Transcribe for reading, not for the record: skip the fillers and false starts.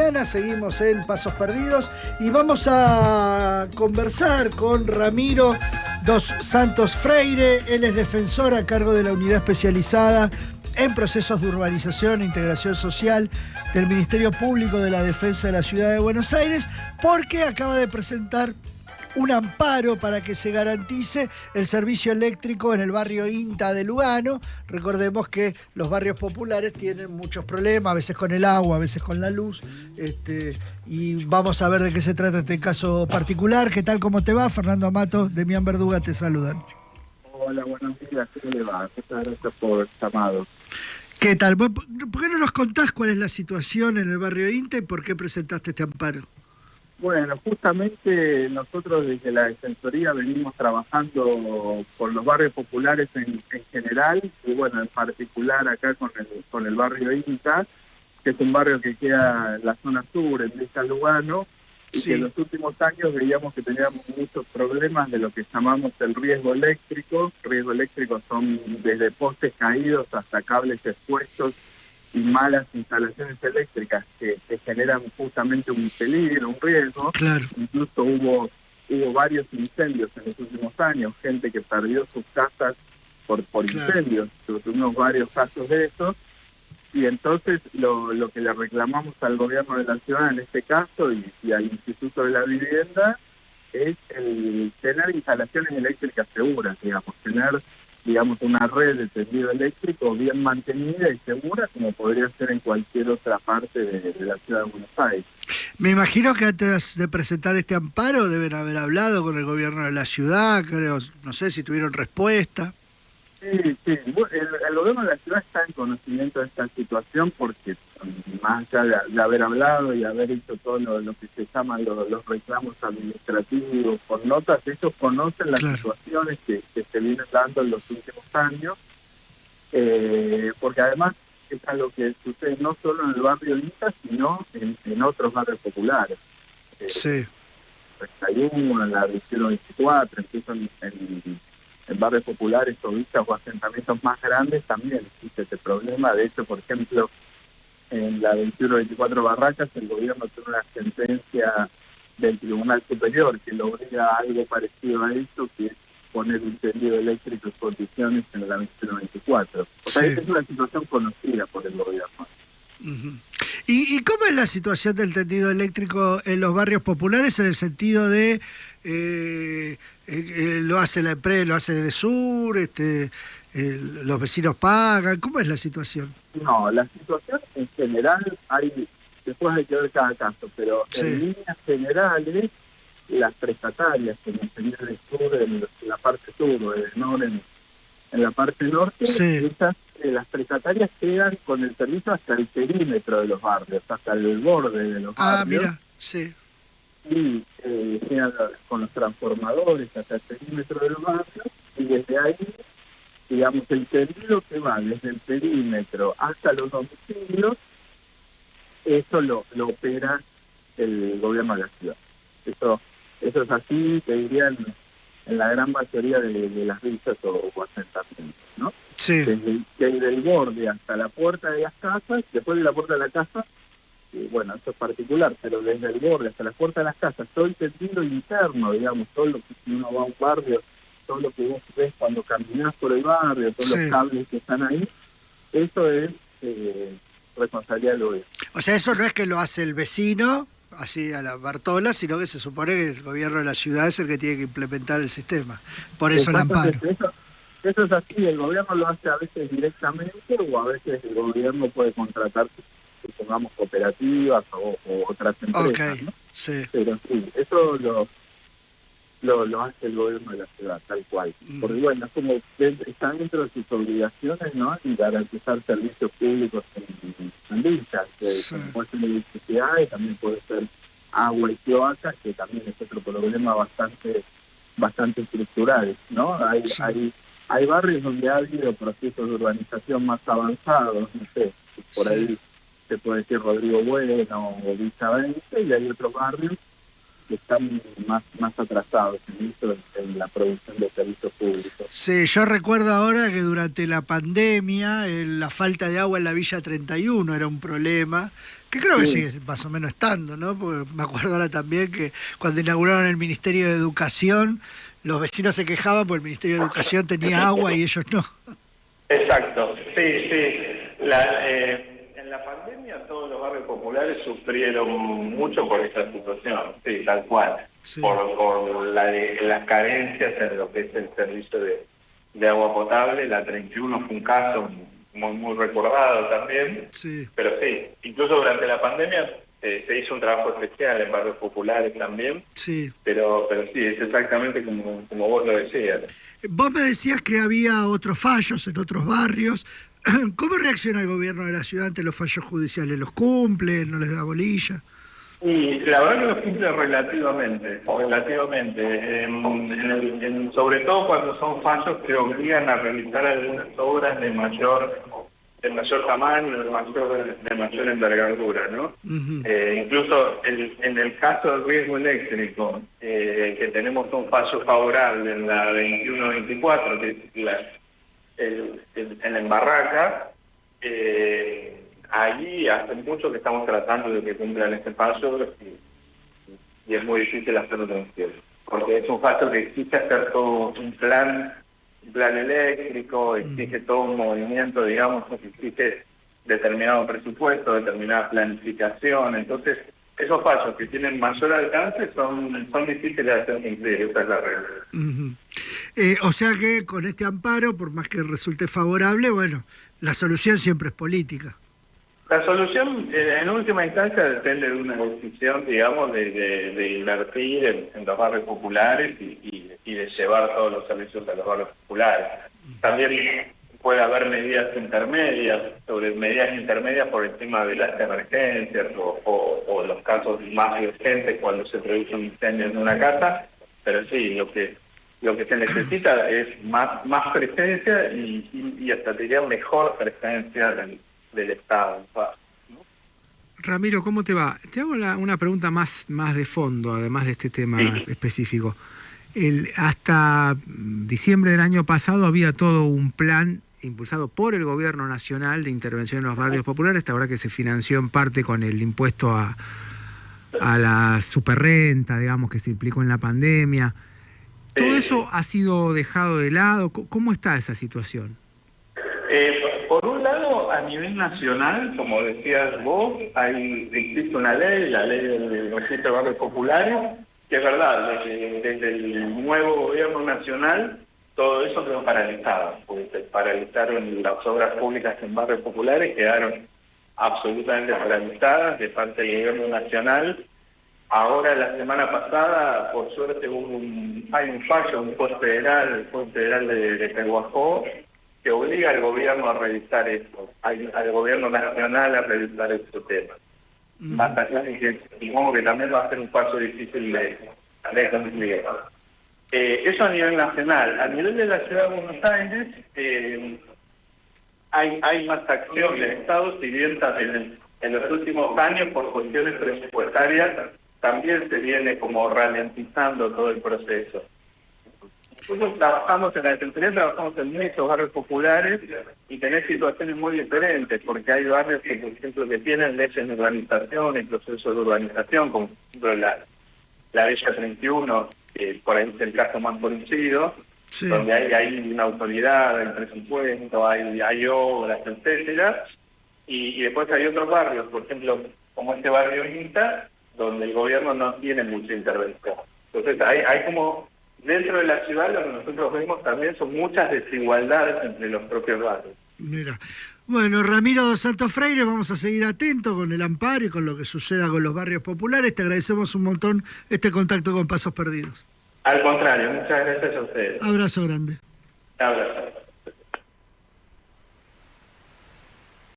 mañana, seguimos en Pasos Perdidos y vamos a conversar con Ramiro dos Santos Freire. Él es defensor a cargo de la unidad especializada en procesos de urbanización e integración social del Ministerio Público de la Defensa de la Ciudad de Buenos Aires, porque acaba de presentar un amparo para que se garantice el servicio eléctrico en el barrio INTA de Lugano. Recordemos que los barrios populares tienen muchos problemas, a veces con el agua, a veces con la luz, y vamos a ver de qué se trata este caso particular. ¿Qué tal? ¿Cómo te va? Fernando Amato, Demián Verduga te saludan. Hola, buenos días, ¿cómo le va? Muchas gracias por el llamado. ¿Qué tal? ¿Por qué no nos contás cuál es la situación en el barrio INTA y por qué presentaste este amparo? Bueno, justamente nosotros desde la Defensoría venimos trabajando con los barrios populares en general, y bueno, en particular acá con el barrio INTA, que es un barrio que queda en la zona sur, en Villa Lugano, y Sí. que en los últimos años veíamos que teníamos muchos problemas de lo que llamamos el riesgo eléctrico. Riesgo eléctrico son desde postes caídos hasta cables expuestos y malas instalaciones eléctricas que generan justamente un peligro, un riesgo. Claro. Incluso hubo varios incendios en los últimos años, gente que perdió sus casas por Claro. incendios. Tuvimos varios casos de eso. Y entonces lo que le reclamamos al gobierno de la ciudad en este caso y al Instituto de la Vivienda es el tener instalaciones eléctricas seguras, tener una red de tendido eléctrico bien mantenida y segura, como podría ser en cualquier otra parte de la ciudad de Buenos Aires. Me imagino que antes de presentar este amparo deben haber hablado con el gobierno de la ciudad, creo, no sé si tuvieron respuesta. Sí. Bueno, el gobierno de la ciudad está en conocimiento de esta situación porque, más allá de haber hablado y haber hecho todo lo que se llaman los reclamos administrativos por notas, ellos conocen las situaciones que se vienen dando en los últimos años, porque además es algo que sucede no solo en el barrio INTA, sino en otros barrios populares. Sí. 31, en la división 24, incluso en barrios populares o villas o asentamientos más grandes también existe este problema. De hecho, por ejemplo, en la 21-24 Barracas, el gobierno tiene una sentencia del Tribunal Superior que lo obliga a algo parecido a eso, que es poner un tendido eléctrico en condiciones en la 21-24. O sea, esta es una situación conocida por el gobierno. Uh-huh. ¿Y cómo es la situación del tendido eléctrico en los barrios populares en el sentido de lo hace la empresa, lo hace DESUR, los vecinos pagan? ¿Cómo es la situación? No, la situación en general después hay que ver cada caso, pero en líneas generales las prestatarias, como sería el sur, en la parte sur o el norte, en la parte norte, las prestatarias quedan con el servicio hasta el perímetro de los barrios, hasta el borde de los barrios. Mira, sí. Y quedan con los transformadores hasta el perímetro de los barrios, y desde ahí, digamos, el tendido que va desde el perímetro hasta los domicilios, eso lo opera el gobierno de la ciudad. Eso es así, te diría, en la gran mayoría de las villas o asentamientos, ¿no? Sí. Desde el borde hasta la puerta de las casas, después de la puerta de la casa, bueno, eso es particular, pero desde el borde hasta la puerta de las casas, todo el tendido interno, digamos, todo lo que si uno va a un barrio, todo lo que vos ves cuando caminás por el barrio, todos los cables que están ahí, eso es responsabilidad del gobierno. O sea, eso no es que lo hace el vecino, así a la Bartola, sino que se supone que el gobierno de la ciudad es el que tiene que implementar el sistema. Por eso el amparo. Eso es así, el gobierno lo hace a veces directamente o a veces el gobierno puede contratar, supongamos, cooperativas o otras empresas, ¿no? Sí. Pero sí, eso lo hace el gobierno de la ciudad, tal cual. Porque bueno, es como está dentro de sus obligaciones, ¿no? Y garantizar servicios públicos en villas, como puede ser electricidad y también puede ser agua y cloacas, que también es otro problema bastante estructural, ¿no? Hay barrios donde ha habido procesos de urbanización más avanzados, no sé, por ahí se puede decir Rodrigo Bueno o Villa 20, y hay otros barrios que están más atrasados en eso, en la producción de servicios públicos. Sí, yo recuerdo ahora que durante la pandemia la falta de agua en la Villa 31 era un problema, que creo que sigue más o menos estando, ¿no? Porque me acuerdo ahora también que cuando inauguraron el Ministerio de Educación, los vecinos se quejaban porque el Ministerio de Educación tenía agua y ellos no. Exacto, sí. En la pandemia todos los barrios populares sufrieron mucho por esa situación, sí, tal cual, Sí. por las carencias en lo que es el servicio de agua potable. La 31 fue un caso muy recordado también, Sí. pero sí, incluso durante la pandemia se hizo un trabajo especial en barrios populares también, Sí. pero sí, es exactamente como vos lo decías. Vos me decías que había otros fallos en otros barrios. ¿Cómo reacciona el gobierno de la ciudad ante los fallos judiciales? ¿Los cumple? ¿No les da bolilla? Y la verdad que lo cumple relativamente, sobre todo cuando son fallos que obligan a realizar algunas obras de mayor tamaño, de mayor envergadura, ¿no? Uh-huh. Incluso en el caso del riesgo eléctrico, que tenemos un fallo favorable en la 21-24, que es en la Embarraca, allí hace mucho que estamos tratando de que cumplan ese fallo y es muy difícil hacerlo en cielo, porque es un fallo que exige hacer todo un plan eléctrico, exige todo un movimiento, digamos, que exige determinado presupuesto, determinada planificación. Entonces, esos fallos que tienen mayor alcance son difíciles de hacer cumplir, esa es la regla. Uh-huh. O sea que con este amparo, por más que resulte favorable, bueno, la solución siempre es política. La solución, en última instancia, depende de una decisión, digamos, de invertir en los barrios populares y de llevar todos los servicios a los barrios populares. También puede haber medidas intermedias por encima de las emergencias o los casos más urgentes cuando se produce un incendio en una casa, pero sí, lo que se necesita es más presencia y hasta diría mejor presencia del Estado. ¿No? Ramiro, ¿cómo te va? Te hago una pregunta más de fondo, además de este tema específico. Hasta diciembre del año pasado había todo un plan impulsado por el gobierno nacional de intervención en los barrios populares, hasta ahora que se financió en parte con el impuesto a la superrenta, digamos, que se implicó en la pandemia. ¿Todo eso ha sido dejado de lado? ¿Cómo está esa situación? Por un lado, a nivel nacional, como decías vos, existe una ley, la ley del registro de barrios populares, que es verdad, desde el nuevo gobierno nacional, todo eso quedó paralizado, porque se paralizaron las obras públicas en barrios populares, quedaron absolutamente paralizadas de parte del gobierno nacional. Ahora, la semana pasada, por suerte, hay un fallo, un juez federal, el juez federal de Pehuajó, que obliga al gobierno a revisar esto, al gobierno nacional a revisar este tema. Más allá de que supongo que también va a ser un paso difícil de cumplir. Eso a nivel nacional. A nivel de la Ciudad de Buenos Aires, hay más acción del Estado, si bien en los últimos años, por cuestiones presupuestarias, también se viene como ralentizando todo el proceso. Nosotros trabajamos en la Defensoría, trabajamos en muchos barrios populares y tenés situaciones muy diferentes, porque hay barrios que, por ejemplo, que tienen leyes de urbanización y procesos de urbanización, como por ejemplo la Villa 31, que por ahí es el caso más conocido, sí, donde hay una autoridad, hay presupuesto, hay obras, etcétera, y después hay otros barrios, por ejemplo, como este barrio INTA, donde el gobierno no tiene mucha intervención. Entonces hay como, dentro de la ciudad, lo que nosotros vemos también son muchas desigualdades entre los propios barrios. Mira. Bueno, Ramiro dos Santos Freire, vamos a seguir atentos con el amparo y con lo que suceda con los barrios populares. Te agradecemos un montón este contacto con Pasos Perdidos. Al contrario, muchas gracias a ustedes. Abrazo grande. Abrazo.